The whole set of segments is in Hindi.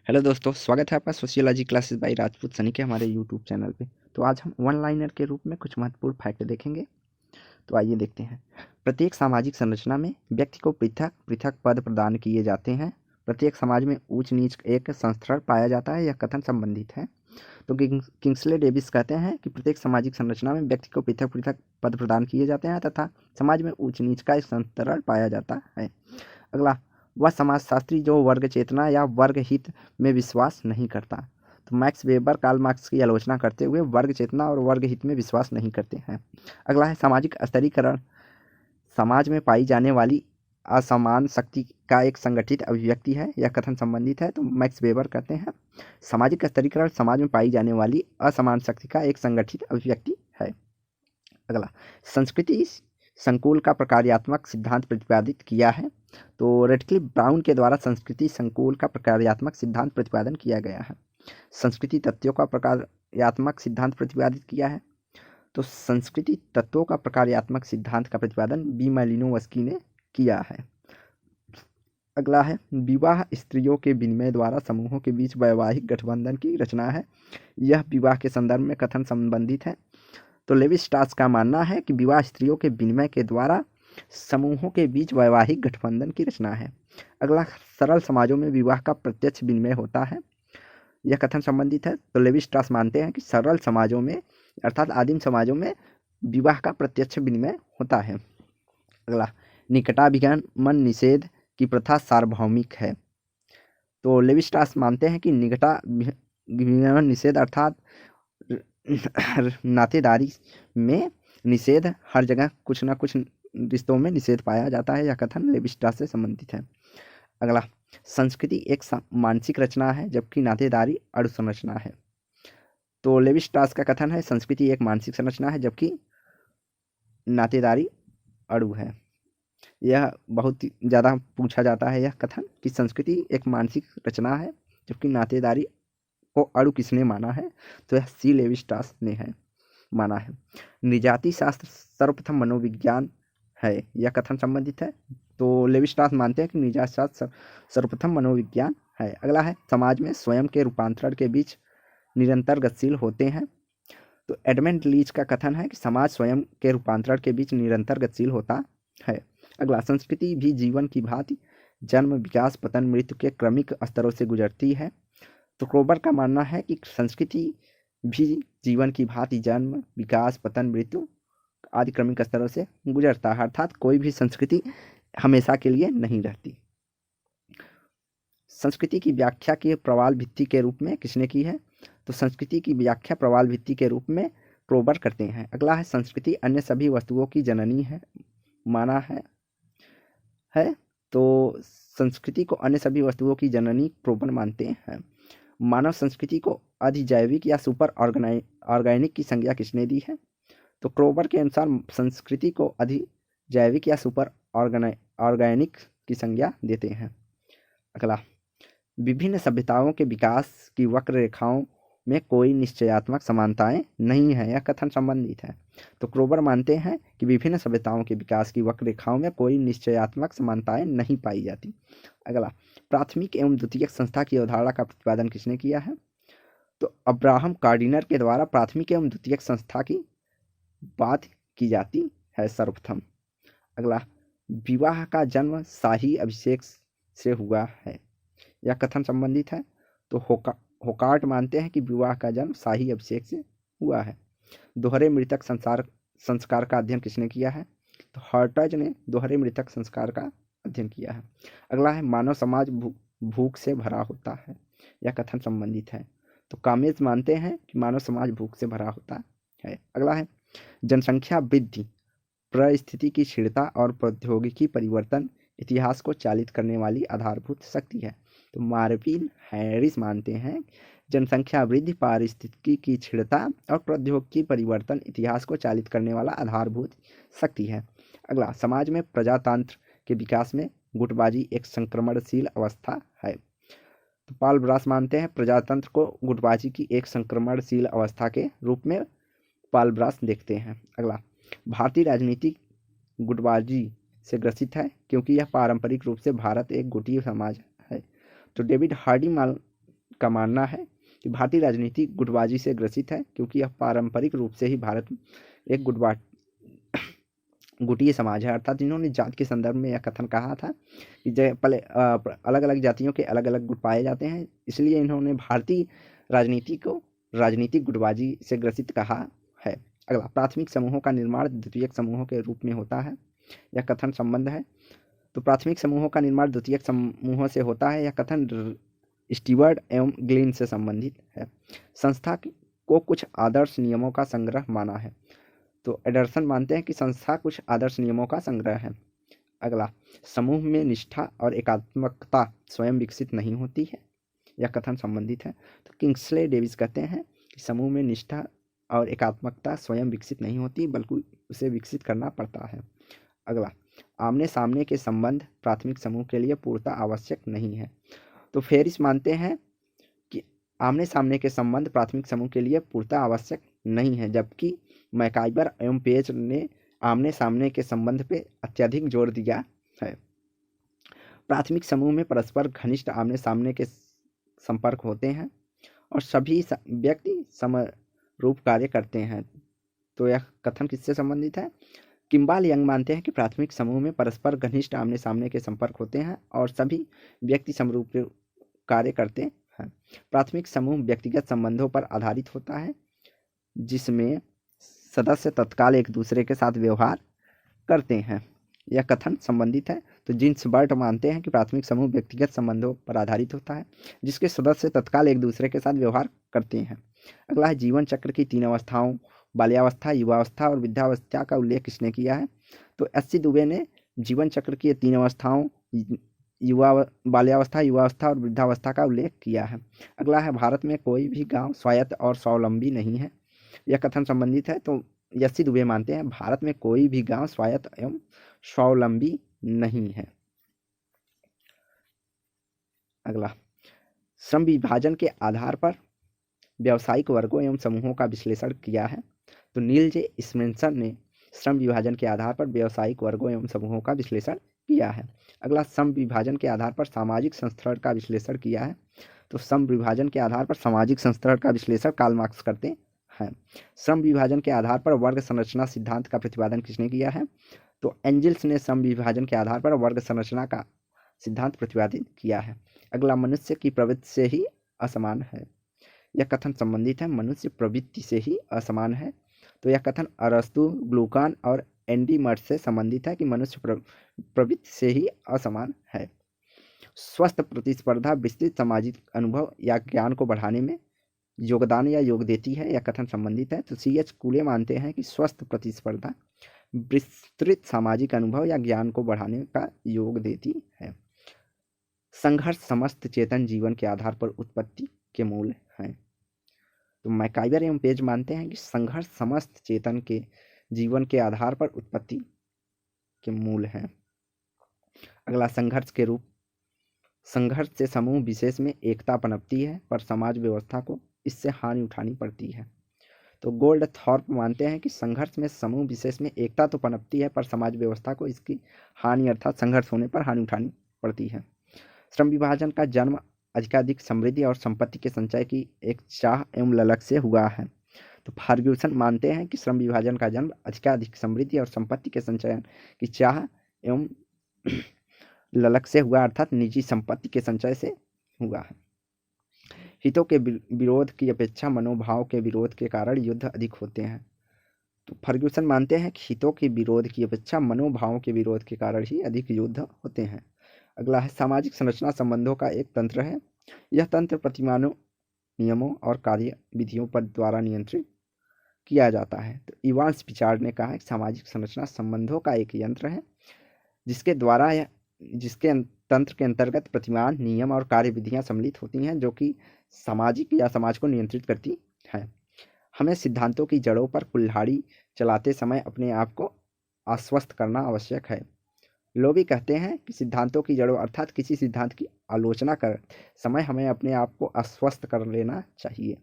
हेलो दोस्तों, स्वागत है आपका sociology classes bye Rajput Sunny के हमारे यूट्यूब चैनल पे। तो आज हम वन लाइनर के रूप में कुछ महत्वपूर्ण फैक्ट देखेंगे। तो आइए देखते हैं। प्रत्येक सामाजिक संरचना में व्यक्ति को पृथक पृथक पद प्रदान किए जाते हैं। प्रत्येक समाज में ऊंच नीच एक संस्करण पाया जाता है। यह कथन संबंधित है। तो किंग्सले डेविस कहते हैं कि प्रत्येक सामाजिक संरचना में व्यक्ति को पृथक पृथक पद प्रदान किए जाते हैं तथा समाज में ऊंच नीच का एक संस्करण पाया जाता है। अगला, वह समाजशास्त्री जो वर्ग चेतना या वर्ग हित में विश्वास नहीं करता। तो मैक्स वेबर कार्ल मार्क्स की आलोचना करते हुए वर्ग चेतना और वर्ग हित में विश्वास नहीं करते हैं। अगला है सामाजिक स्तरीकरण समाज में पाई जाने वाली असमान शक्ति का एक संगठित अभिव्यक्ति है। यह कथन संबंधित है। तो मैक्स वेबर कहते हैं सामाजिक स्तरीकरण समाज में पाई जाने वाली असमान शक्ति का एक संगठित अभिव्यक्ति है। अगला, संस्कृति संकुल का प्रकार्यात्मक सिद्धांत प्रतिपादित किया है। तो रेडक्लिफ ब्राउन के द्वारा संस्कृति संकुल का प्रकार्यात्मक सिद्धांत प्रतिपादन किया गया है। संस्कृति तत्वों का प्रकार्यात्मक सिद्धांत प्रतिपादित किया है। तो संस्कृति तत्वों का प्रकार्यात्मक सिद्धांत का प्रतिपादन बी मालिनोवस्की ने किया है। अगला है विवाह स्त्रियों के विनिमय द्वारा समूहों के बीच वैवाहिक गठबंधन की रचना है। यह विवाह के संदर्भ में कथन संबंधित है। तो लेवी स्ट्रास का मानना है कि विवाह स्त्रियों के विनिमय के द्वारा समूहों के बीच वैवाहिक गठबंधन की रचना है। अगला, सरल समाजों में विवाह का प्रत्यक्ष विनिमय होता है। यह कथन संबंधित है। तो लेवी स्ट्रास मानते हैं कि सरल समाजों में अर्थात आदिम समाजों में विवाह का प्रत्यक्ष विनिमय होता है। अगला, निकटाभिगमन निषेध की प्रथा सार्वभौमिक है। तो लेवी स्ट्रास मानते हैं कि निकटाभिगमन निषेध अर्थात नातेदारी में निषेध हर जगह कुछ ना कुछ रिश्तों में निषेध पाया जाता है। यह कथन लेवी स्ट्रास से संबंधित है। अगला, संस्कृति एक मानसिक रचना है जबकि नातेदारी अणु संरचना है। तो लेवी स्ट्रास का कथन है संस्कृति एक मानसिक संरचना है जबकि नातेदारी अणु है। यह बहुत ज़्यादा पूछा जाता है यह कथन कि संस्कृति एक मानसिक रचना है जबकि नातेदारी को अणु किसने माना है। तो यह सी लेवी स्ट्रास ने है माना है। निजाति शास्त्र सर्वप्रथम मनोविज्ञान है। यह कथन संबंधित है। तो लेवी स्ट्रास मानते हैं कि निजाति शास्त्र सर्वप्रथम मनोविज्ञान है। अगला है समाज में स्वयं के रूपांतरण के बीच निरंतर गतिशील होते हैं। तो एडमंड लीच का कथन है कि समाज स्वयं के रूपांतरण के बीच निरंतर गतिशील होता है। अगला, संस्कृति भी जीवन की भांति जन्म विकास पतन मृत्यु के क्रमिक स्तरों से गुजरती है। तो क्रोबर का मानना है कि संस्कृति भी जीवन की भांति जन्म विकास पतन मृत्यु आदि क्रमिक स्तरों से गुजरता है अर्थात कोई भी संस्कृति हमेशा के लिए नहीं रहती। संस्कृति की व्याख्या की प्रवाल भित्ति के रूप में किसने की है। तो संस्कृति की व्याख्या प्रवाल भित्ति के रूप में क्रोबर करते हैं। अगला है संस्कृति अन्य सभी वस्तुओं की जननी है माना है। तो संस्कृति को अन्य सभी वस्तुओं की जननी क्रोबर मानते हैं। मानव संस्कृति को अधिजैविक या सुपर ऑर्गेनिक की संज्ञा किसने दी है। तो क्रोबर के अनुसार संस्कृति को अधिजैविक या सुपर ऑर्गेनिक की संज्ञा देते हैं। अगला, विभिन्न सभ्यताओं के विकास की वक्र रेखाओं में कोई निश्चयात्मक समानताएं नहीं है। यह कथन संबंधित है। तो क्रोबर मानते हैं कि विभिन्न सभ्यताओं के विकास की वक्र रेखाओं में कोई निश्चयात्मक समानताएं नहीं पाई जाती। अगला, प्राथमिक एवं द्वितीयक संस्था की अवधारणा का प्रतिपादन किसने किया है। तो अब्राहम कार्डिनर के द्वारा प्राथमिक एवं द्वितीयक संस्था की बात की जाती है सर्वप्रथम। अगला, विवाह का जन्म शाही अभिषेक से हुआ है। यह कथन संबंधित है। तो होकार्ट मानते हैं कि विवाह का जन्म शाही अभिषेक से हुआ है। दोहरे मृतक संस्कार का अध्ययन किसने किया है। तो हर्टज ने दोहरे मृतक संस्कार का अध्ययन किया है। अगला है मानव समाज भूख से भरा होता है। यह कथन संबंधित है। तो कामेज मानते हैं कि मानव समाज भूख से भरा होता है। अगला है जनसंख्या वृद्धि परिस्थिति की स्थिरता और प्रौद्योगिकी परिवर्तन इतिहास को चालित करने वाली आधारभूत शक्ति है। तो मार्विन हैरिस मानते हैं जनसंख्या वृद्धि पारिस्थितिकी की स्थिरता और प्रौद्योगिकी परिवर्तन इतिहास को चालित करने वाला आधारभूत शक्ति है। अगला, समाज में प्रजातंत्र के विकास में गुटबाजी एक संक्रमणशील अवस्था है। तो पॉल ब्रास मानते हैं प्रजातंत्र को गुटबाजी की एक संक्रमणशील अवस्था के रूप में पॉल ब्रास देखते हैं। अगला, भारतीय राजनीति गुटबाजी से ग्रसित है क्योंकि यह पारंपरिक रूप से भारत एक गुटीय समाज है। तो डेविड हार्डी का मानना है कि भारतीय राजनीति गुटबाजी से ग्रसित है, क्योंकि यह पारंपरिक रूप से ही भारत एक गुटीय समाज है। अर्थात इन्होंने जात के संदर्भ में यह कथन कहा था कि पहले अलग अलग जातियों के अलग अलग गुट पाए जाते हैं, इसलिए इन्होंने भारतीय राजनीति को राजनीतिक गुटबाजी से ग्रसित कहा है। अगला, प्राथमिक समूहों का निर्माण द्वितीयक समूहों के रूप में होता है, यह कथन संबंध है। तो प्राथमिक समूहों का निर्माण द्वितीयक समूहों से होता है, यह कथन स्टीवर्ट एवं ग्लिन से संबंधित है। संस्था को कुछ आदर्श नियमों का संग्रह माना है। तो एडरसन मानते हैं कि संस्था कुछ आदर्श नियमों का संग्रह है। अगला, समूह में निष्ठा और एकात्मकता स्वयं विकसित नहीं होती है, यह कथन संबंधित है। तो किंग्सले डेविस कहते हैं कि समूह में निष्ठा और एकात्मकता स्वयं विकसित नहीं होती, बल्कि उसे विकसित करना पड़ता है। अगला, आमने सामने के संबंध प्राथमिक समूह के लिए पूर्णतः आवश्यक नहीं है। तो फेरिस मानते हैं कि आमने सामने के संबंध प्राथमिक समूह के लिए पूर्णतः आवश्यक नहीं है, जबकि मैकाइबर एवं पेज ने आमने सामने के संबंध पे अत्यधिक जोर दिया है। प्राथमिक समूह में परस्पर घनिष्ठ आमने सामने के संपर्क होते हैं और सभी व्यक्ति समरूप कार्य करते हैं। तो यह कथन किससे संबंधित है? किम्बाल यंग मानते हैं कि प्राथमिक समूह में परस्पर घनिष्ठ आमने सामने के संपर्क होते हैं और सभी व्यक्ति समरूप कार्य करते हैं। प्राथमिक समूह व्यक्तिगत संबंधों पर आधारित होता है, जिसमें सदस्य तत्काल एक दूसरे के साथ व्यवहार करते हैं, यह कथन संबंधित है। तो जिन्सबर्ट मानते हैं कि प्राथमिक समूह व्यक्तिगत संबंधों पर आधारित होता है, जिसके सदस्य तत्काल एक दूसरे के साथ व्यवहार करते हैं। अगला है जीवन चक्र की 3 अवस्थाओं, बाल्यावस्था, युवावस्था और वृद्धावस्था का उल्लेख किसने किया है? तो एस.सी. दुबे ने जीवन चक्र की 3 अवस्थाओं बाल्यावस्था, युवावस्था और वृद्धावस्था का उल्लेख किया है। अगला है भारत में कोई भी गांव स्वायत्त और स्वावलंबी नहीं है, यह कथन संबंधित है। तो एस.सी. दुबे मानते हैं भारत में कोई भी गांव स्वायत्त एवं स्वावलंबी नहीं है। अगला, श्रम विभाजन के आधार पर व्यावसायिक वर्गों एवं समूहों का विश्लेषण किया है। तो नील जे स्मेंसन ने श्रम विभाजन के आधार पर व्यावसायिक वर्गों एवं समूहों का विश्लेषण किया है। अगला, श्रम विभाजन के आधार पर सामाजिक संस्करण का विश्लेषण किया है। तो श्रम विभाजन के आधार पर सामाजिक संस्करण का विश्लेषण कार्ल मार्क्स करते हैं। श्रम विभाजन के आधार पर वर्ग संरचना सिद्धांत का प्रतिपादन किसने किया है? तो एंजल्स ने श्रम विभाजन के आधार पर वर्ग संरचना का सिद्धांत प्रतिपादित किया है। अगला, मनुष्य की प्रवृत्ति से ही असमान है, यह कथन संबंधित है। मनुष्य प्रवृत्ति से ही असमान है। तो यह कथन अरस्तु, ग्लूकान और एंडी मर्स से संबंधित है कि मनुष्य प्रवृत्ति से ही असमान है। स्वस्थ प्रतिस्पर्धा विस्तृत सामाजिक अनुभव या ज्ञान को बढ़ाने में योगदान या योग देती है, यह कथन संबंधित है। तो C.H. कूले मानते हैं कि स्वस्थ प्रतिस्पर्धा विस्तृत सामाजिक अनुभव या ज्ञान को बढ़ाने का योग देती है। संघर्ष समस्त चेतन जीवन के आधार पर उत्पत्ति के मूल हैं। तो मैकाइबर एवं पेज मानते हैं कि संघर्ष समस्त चेतन के जीवन के आधार पर उत्पत्ति के मूल हैं। अगला, संघर्ष से समूह विशेष में एकता पनपती है, पर समाज व्यवस्था को इससे हानि उठानी पड़ती है। तो गोल्डथॉर्प मानते हैं कि संघर्ष में समूह विशेष में एकता तो पनपती है, पर समाज व्यवस्था को इसकी हानि अर्थात संघर्ष होने पर हानि उठानी पड़ती है। श्रम विभाजन का जन्म अधिकाधिक समृद्धि और संपत्ति के संचय की एक चाह एवं ललक से हुआ है। तो फर्ग्यूसन मानते हैं कि श्रम विभाजन का जन्म अधिकाधिक समृद्धि और संपत्ति के संचयन की चाह एवं ललक से हुआ, अर्थात निजी संपत्ति के संचय से हुआ है। हितों के विरोध की अपेक्षा मनोभाव के विरोध के कारण युद्ध अधिक होते हैं। तो फर्ग्यूसन मानते हैं कि हितों के विरोध की अपेक्षा मनोभावों के विरोध के कारण ही अधिक युद्ध होते हैं। अगला है, सामाजिक संरचना संबंधों का एक तंत्र है। यह तंत्र प्रतिमानों, नियमों और कार्य विधियों पर द्वारा नियंत्रित किया जाता है। तो इवांस पिचार्ड ने कहा है कि सामाजिक संरचना संबंधों का एक यंत्र है, जिसके तंत्र के अंतर्गत प्रतिमान, नियम और कार्य विधियां सम्मिलित होती हैं, जो कि सामाजिक या समाज को नियंत्रित करती हैं। हमें सिद्धांतों की जड़ों पर कुल्हाड़ी चलाते समय अपने आप को आश्वस्त करना आवश्यक है। लोवी कहते हैं कि सिद्धांतों की जड़ों अर्थात किसी सिद्धांत की आलोचना कर समय हमें अपने आप को आश्वस्त कर लेना चाहिए।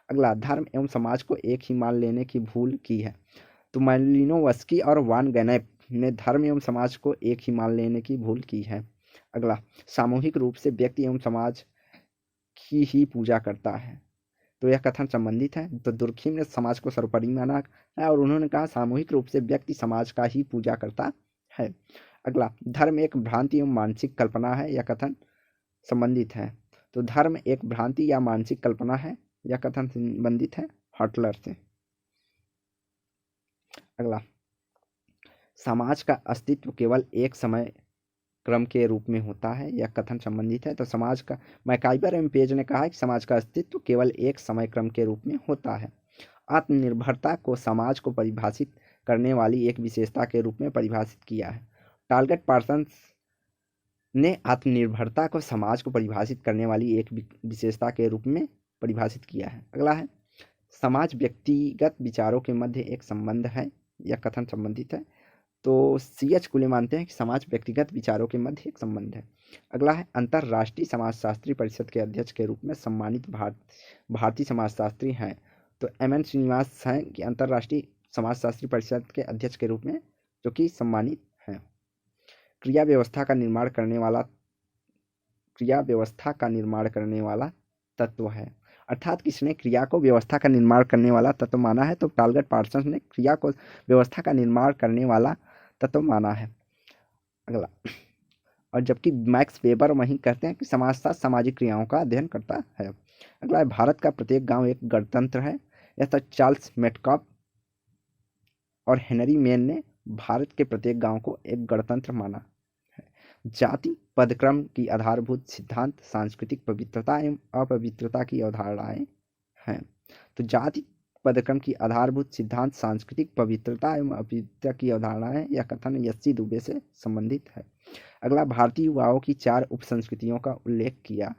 अगला, धर्म एवं समाज को एक ही मान लेने की भूल की है। तो मालिनोवस्की और वान गैनेप ने धर्म एवं समाज को एक ही मान लेने की भूल की है। अगला, सामूहिक रूप से व्यक्ति एवं समाज की ही पूजा करता है। तो यह कथन संबंधित है। तो दुर्खिम ने समाज को सर्वोपरि माना है और उन्होंने कहा सामूहिक रूप से व्यक्ति समाज का ही पूजा करता है। अगला, धर्म एक भ्रांति एवं मानसिक कल्पना है। यह कथन संबंधित है। तो धर्म एक भ्रांति या मानसिक कल्पना है। यह कथन संबंधित है हटलर से। अगला, समाज का अस्तित्व केवल एक समय क्रम के रूप में होता है। यह कथन संबंधित है। तो समाज का मैकाइवर एवं पेज ने कहा है कि समाज का अस्तित्व केवल एक समय क्रम के रूप में होता है। आत्मनिर्भरता को समाज को परिभाषित करने वाली एक विशेषता के रूप में परिभाषित किया है। टालगट पार्सन्स ने आत्मनिर्भरता को समाज को परिभाषित करने वाली एक विशेषता के रूप में परिभाषित किया है। अगला है, समाज व्यक्तिगत विचारों के मध्य एक संबंध है। यह कथन संबंधित है। तो C.H. कुले मानते हैं कि समाज व्यक्तिगत विचारों के मध्य एक संबंध है। अगला है, अंतर्राष्ट्रीय समाजशास्त्री परिषद के अध्यक्ष के रूप में सम्मानित भारतीय समाजशास्त्री हैं। तो M.N. श्रीनिवास हैं कि अंतर्राष्ट्रीय समाजशास्त्री परिषद के अध्यक्ष के रूप में जो कि सम्मानित हैं। क्रिया व्यवस्था का निर्माण करने वाला तत्व है। अर्थात किसने क्रिया को व्यवस्था का निर्माण करने वाला तत्व माना है? तो टालगट पार्सन्स ने क्रिया को व्यवस्था का निर्माण करने वाला तत्व माना है। अगला, और जबकि मैक्स वेबर वहीं कहते हैं कि समाजशास्त्र सामाजिक क्रियाओं का अध्ययन करता है। अगला है, भारत का प्रत्येक गांव एक गणतंत्र है। ऐसा चार्ल्स मेटकॉफ और हेनरी मेन ने भारत के प्रत्येक गांव को एक गणतंत्र माना है। जाति पदक्रम की आधारभूत सिद्धांत सांस्कृतिक पवित्रता एवं अपवित्रता की अवधारणाएं हैं। तो जाति पदक्रम की आधारभूत सिद्धांत सांस्कृतिक पवित्रता एवं अपवित्रता की अवधारणाएं, यह कथन एस.सी. दुबे से संबंधित है। अगला, भारतीय युवाओं की 4 उपसंस्कृतियों का उल्लेख किया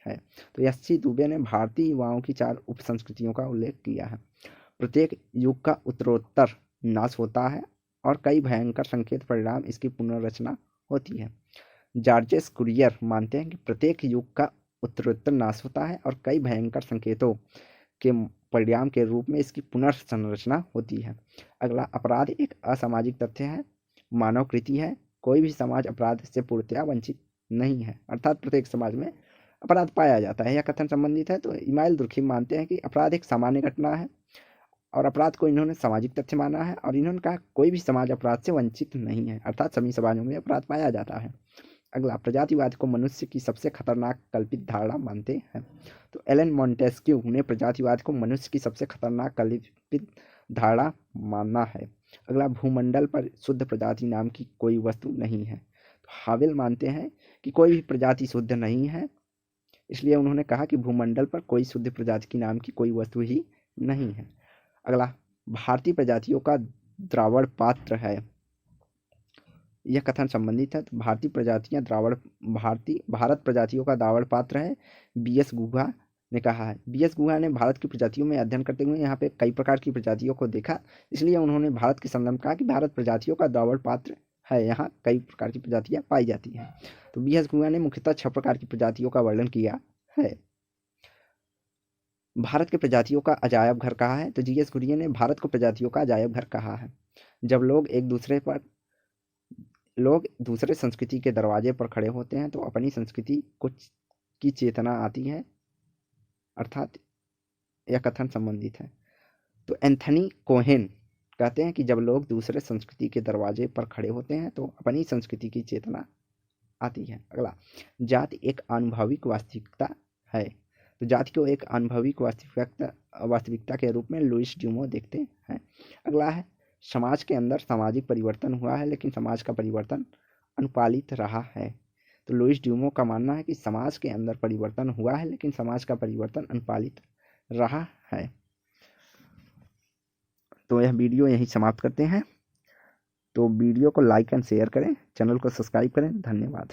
है। तो एस.सी. दुबे ने भारतीय युवाओं की 4 उपसंस्कृतियों का उल्लेख किया है। प्रत्येक युग का उत्तरोत्तर नाश होता है और कई भयंकर संकेत परिणाम इसकी पुनर्रचना होती है। जॉर्जेस कुरियर मानते हैं कि प्रत्येक युग का उत्तरोत्तर नाश होता है और कई भयंकर संकेतों के परिणाम के रूप में इसकी पुनर्संरचना होती है। अगला, अपराध एक असामाजिक तथ्य है, मानव कृति है। कोई भी समाज अपराध से पूर्णतया वंचित नहीं है। अर्थात प्रत्येक समाज में अपराध पाया जाता है। यह कथन संबंधित है। तो इमाइल दुर्खिम मानते हैं कि अपराध एक सामान्य घटना है और अपराध को इन्होंने सामाजिक तथ्य माना है और इन्होंने कहा कोई भी समाज अपराध से वंचित नहीं है। अर्थात सभी समाजों में अपराध पाया जाता है। अगला, प्रजातिवाद को मनुष्य की सबसे खतरनाक कल्पित धारणा मानते हैं। तो एलन मॉन्टेस्क्यू ने प्रजातिवाद को मनुष्य की सबसे खतरनाक कल्पित धारणा माना है। अगला, भूमंडल पर शुद्ध प्रजाति नाम की कोई वस्तु नहीं है। तो हावेल मानते हैं कि कोई भी प्रजाति शुद्ध नहीं है, इसलिए उन्होंने कहा कि भूमंडल पर कोई शुद्ध प्रजाति की नाम की कोई वस्तु ही नहीं है। अगला, भारतीय प्रजातियों का द्रावण पात्र है। यह कथन संबंधित है। तो भारत प्रजातियों का द्रावण पात्र है, B.S. गुहा ने कहा है। B.S. गुहा ने भारत की प्रजातियों में अध्ययन करते हुए यहाँ पे कई प्रकार की प्रजातियों को देखा, इसलिए उन्होंने भारत के संदर्भ में कहा कि भारत प्रजातियों का द्रावण पात्र है, यहाँ कई प्रकार की प्रजातियाँ पाई जाती हैं। तो B.S. गुहा ने मुख्यतः 6 प्रकार की प्रजातियों का वर्णन किया है। भारत के प्रजातियों का अजायब घर कहा है। तो G.S. कुरियन ने भारत को प्रजातियों का अजायब घर कहा है। जब लोग दूसरे संस्कृति के दरवाजे पर खड़े होते हैं तो अपनी संस्कृति की चेतना आती है, अर्थात यह कथन संबंधित है। तो एंथनी कोहेन कहते हैं कि जब लोग दूसरे संस्कृति के दरवाजे पर खड़े होते हैं तो अपनी संस्कृति की चेतना आती है। अगला, जाति एक आनुभविक वास्तविकता है। तो जाति को एक आनुभविक वास्तविकता के रूप में लुईस ड्यूमो देखते हैं। अगला है, समाज के अंदर सामाजिक परिवर्तन हुआ है लेकिन समाज का परिवर्तन अनुपालित रहा है। तो लुईस ड्यूमो का मानना है कि समाज के अंदर परिवर्तन हुआ है लेकिन समाज का परिवर्तन अनुपालित रहा है। तो यह वीडियो यहीं समाप्त करते हैं। तो वीडियो को लाइक एंड शेयर करें, चैनल को सब्सक्राइब करें। धन्यवाद।